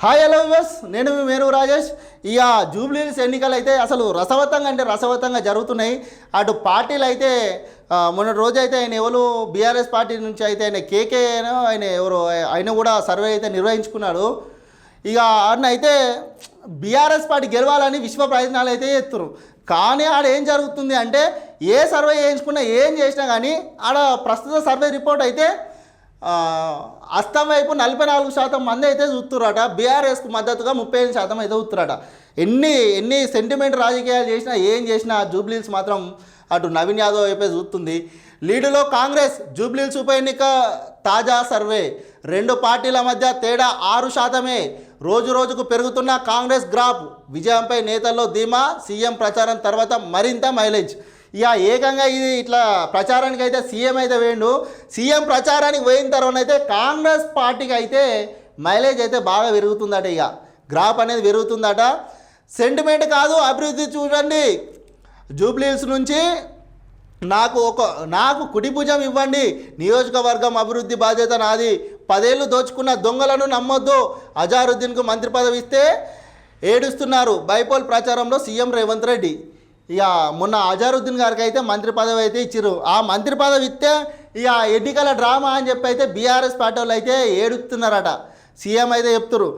Hi hello viewers, నేను మీ మేరు రాజేష్. ఇక జూబ్లీహిల్స్ ఎన్నికలు అయితే అసలు రసవత్తంగా జరుగుతున్నాయి. అటు పార్టీలు అయితే మొన్న రోజు అయితే ఆయన ఎవరు బీఆర్ఎస్ పార్టీ నుంచి అయితే ఆయన కేకే ఆయన ఎవరు ఆయన కూడా సర్వే అయితే నిర్వహించుకున్నాడు. ఇక ఆయన అయితే బీఆర్ఎస్ పార్టీ గెలవాలని విశ్వ ప్రయత్నాలు అయితే చేస్తున్నారు. కానీ ఆడ ఏం జరుగుతుంది అంటే ఏ సర్వే చేయించుకున్నా ఏం చేసినా కానీ ఆడ ప్రస్తుత సర్వే రిపోర్ట్ అయితే అస్తం వైపు 44% మంది అయితే చూస్తున్నారట. బీఆర్ఎస్కు మద్దతుగా 35% అయితే చూస్తున్నారట. ఎన్ని సెంటిమెంట్ రాజకీయాలు చేసినా ఏం చేసినా జూబ్లీహిల్స్ మాత్రం అటు నవీన్ యాదవ్ వైపే చూస్తుంది. లీడులో కాంగ్రెస్. జూబ్లీహిల్స్ ఉప ఎన్నిక తాజా సర్వే. రెండు పార్టీల మధ్య తేడా 6%. రోజుకు పెరుగుతున్న కాంగ్రెస్ గ్రాఫ్. విజయంపై నేతల్లో ధీమా. సీఎం ప్రచారం తర్వాత మరింత మైలేజ్. ఇక ఏకంగా ఇది ఇట్లా ప్రచారానికి అయితే సీఎం అయితే వేయండు. సీఎం ప్రచారానికి పోయిన తర్వాత అయితే కాంగ్రెస్ పార్టీకి అయితే మైలేజ్ అయితే బాగా పెరుగుతుందట. ఇక గ్రాఫ్ అనేది పెరుగుతుందట. సెంటిమెంట్ కాదు అభివృద్ధి చూడండి. జూబ్లీహిల్స్ నుంచి నాకు కుడి భుజం ఇవ్వండి, నియోజకవర్గం అభివృద్ధి బాధ్యత నాది, 10 ఏళ్ళు దోచుకున్న దొంగలను నమ్మొద్దు, అజారుద్దీన్కు మంత్రి పదవి ఇస్తే ఏడుస్తున్నారు. బైపోల్ ప్రచారంలో సీఎం రేవంత్ రెడ్డి. ఇక మొన్న అజారుద్దీన్ గారికి అయితే మంత్రి పదవి అయితే ఇచ్చారు. ఆ మంత్రి పదవి ఇస్తే ఇక ఎన్నికల డ్రామా అని చెప్పి అయితే బీఆర్ఎస్ పార్టీ వాళ్ళు అయితే ఏడుస్తున్నారట. సీఎం అయితే చెప్తారు,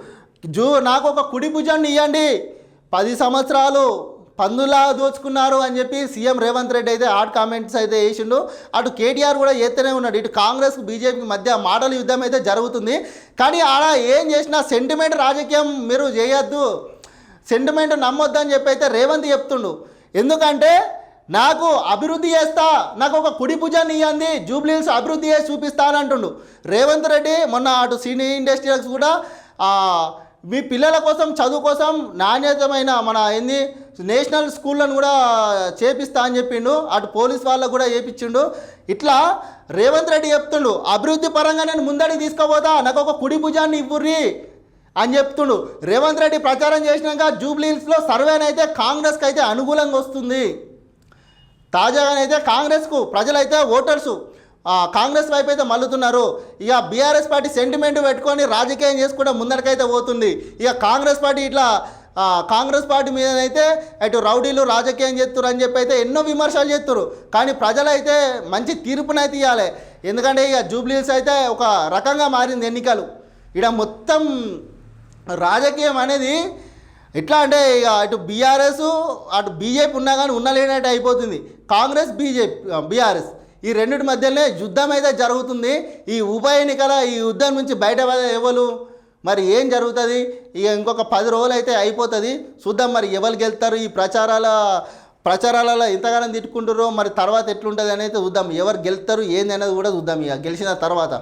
నాకు ఒక కుడి భుజాన్ని ఇవ్వండి, 10 సంవత్సరాలు పందులా దోచుకున్నారు అని చెప్పి సీఎం రేవంత్ రెడ్డి అయితే హాట్ కామెంట్స్ అయితే వేసిండు. అటు కేటీఆర్ కూడా చేస్తూనే ఉన్నాడు. ఇటు కాంగ్రెస్కు బీజేపీకి మధ్య మాటల యుద్ధం అయితే జరుగుతుంది. కానీ ఆడ ఏం చేసినా సెంటిమెంట్ రాజకీయం మీరు చేయొద్దు, సెంటిమెంట్ నమ్మొద్దని చెప్పి అయితే రేవంత్ చెప్తుండు. ఎందుకంటే నాకు అభివృద్ధి చేస్తా, నాకు ఒక కుడి భుజాన్ని ఇవ్వండి, జూబ్లీహిల్స్ అభివృద్ధి చేసి చూపిస్తానంటుండు రేవంత్ రెడ్డి. మొన్న అటు సినీ ఇండస్ట్రీస్ కూడా మీ పిల్లల కోసం చదువు కోసం నాణ్యతమైన మన నేషనల్ స్కూళ్ళను కూడా చేపిస్తా అని చెప్పిండు. అటు పోలీస్ వాళ్ళకు కూడా చేపించిండు. ఇట్లా రేవంత్ రెడ్డి చెప్తుండు, అభివృద్ధి పరంగా నేను ముందడికి తీసుకుపోతా, నాకు ఒక కుడి భుజాన్ని ఇవ్వుర్రి అని చెప్తుండు. రేవంత్ రెడ్డి ప్రచారం చేసినాక జూబ్లీహిల్స్లో సర్వేనైతే కాంగ్రెస్కి అయితే అనుకూలంగా వస్తుంది. తాజాగానైతే కాంగ్రెస్కు ప్రజలైతే ఓటర్సు కాంగ్రెస్ వైపు అయితే మల్లుతున్నారు. ఇక బీఆర్ఎస్ పార్టీ సెంటిమెంట్ పెట్టుకొని రాజకీయం చేసుకుంటే ముందరికైతే పోతుంది. ఇక కాంగ్రెస్ పార్టీ మీదనైతే అటు రౌడీలు రాజకీయం చేస్తారు అని చెప్పి అయితే ఎన్నో విమర్శలు చేస్తారు. కానీ ప్రజలైతే మంచి తీర్పునైతే ఇవ్వాలి. ఎందుకంటే ఇక జూబ్లీహిల్స్ అయితే ఒక రకంగా మారింది ఎన్నికలు. ఇక్కడ మొత్తం రాజకీయం అనేది ఎట్లా అంటే ఇక అటు బీఆర్ఎస్ అటు బీజేపీ ఉన్నా కానీ ఉన్నలేనట్టు అయిపోతుంది. కాంగ్రెస్ బీఆర్ఎస్ ఈ రెండింటి మధ్యలోనే యుద్ధం అయితే జరుగుతుంది. ఈ ఉప ఎన్నికల ఈ యుద్ధం నుంచి బయట ఎవరు మరి ఏం జరుగుతుంది? ఇక ఇంకొక 10 రోజులు అయితే అయిపోతుంది. చూద్దాం మరి ఎవరు గెలుస్తారు. ఈ ప్రచారాలలో ఎంతగానో తిట్టుకుంటారో మరి తర్వాత ఎట్లుంటుంది అనేది చూద్దాం. ఎవరు గెలుస్తారు ఏంది అనేది కూడా చూద్దాం ఇక గెలిచిన తర్వాత.